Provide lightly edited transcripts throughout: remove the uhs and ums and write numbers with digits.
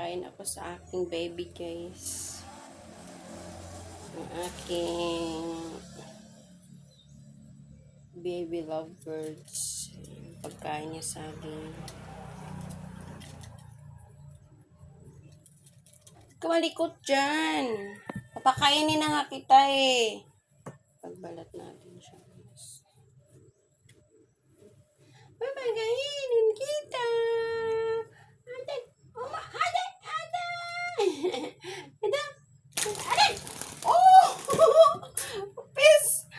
Papakain ako sa aking baby, guys. Ang aking baby lovebirds. Pagkain niya sa akin. Kumalikot dyan. Papakainin na nga kita eh. Pagbalat natin siya, guys. Papakainin kita. Ate, oma, ate, ate. Ito, ate. Oh! Pis!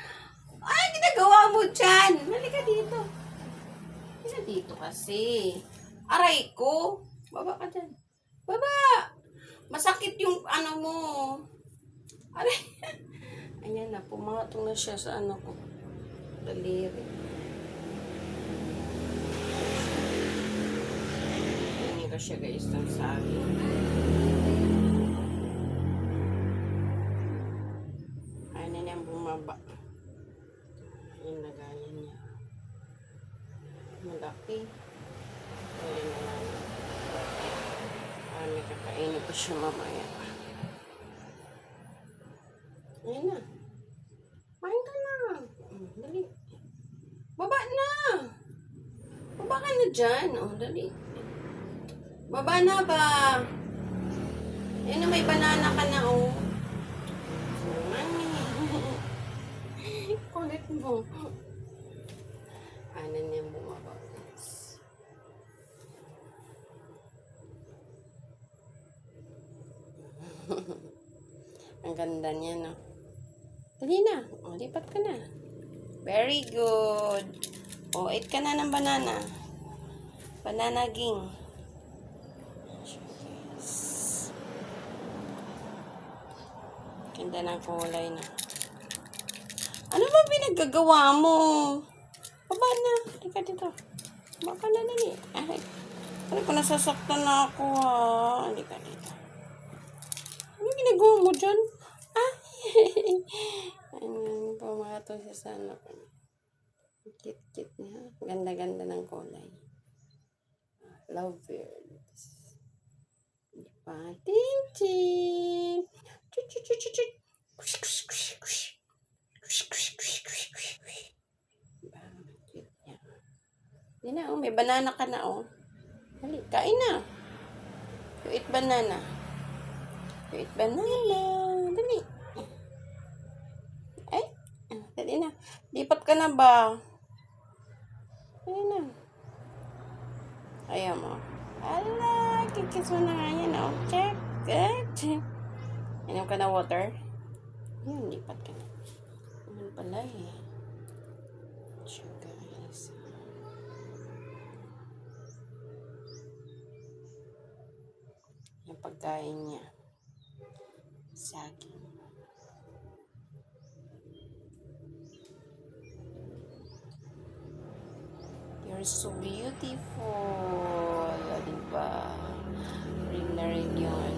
Ay, ginagawa mo dyan. Halika dito. Halika dito kasi. Aray ko. Baba ka dyan. Baba! Masakit yung ano mo. Aray. Ayan na, pumatong na siya sa ano ko. Daliri. Ayan ka siya, guys, ng saging. Ayan na niyang bumaba. Ayan na gaya niya. Malaki. Ayan na lang. May kakainin ko siya mamaya. Ayan na. Main ka na. Dali. Baba na. Baba ka na dyan. Oh, dali. Baba na ba? Ayan na, may banana ka na, oh. Mami. Kulit mo. Ano niya bumaba, guys. Ang ganda niya, no? Dali na. O, lipat ka na. Very good. O, eat ka na ng banana. Banana ging. Yes. Ganda ng kulay na. Ano ba pinaggagawa mo? Baba na. Halika dito. Baka na dali. Ay, ko nasasaktan na ako, ha. Halika dito. Ano ginagawa mo dyan? Ah! Ayun, pumato siya sa ano. Cute-cute niya. Ganda-ganda ng kulay. Love birds. Diba? Tin-tin! Chut-chut-chut-chut! Diba? Cute niya. Hindi na, oh. May banana ka na, oh. Dali, kain na. You eat banana. You eat banana. Dali. Ay, dali na. Lipat ka na ba? Dali na. Ayaw mo. Ala, kikis mo na nga yan, oh. Check. Check. Inom ka na water? Yun, lipat ka na. Ano pala eh. Sure, guys. Yung pagkain niya. Saging. You're so beautiful. Diba? Ring na ring yun.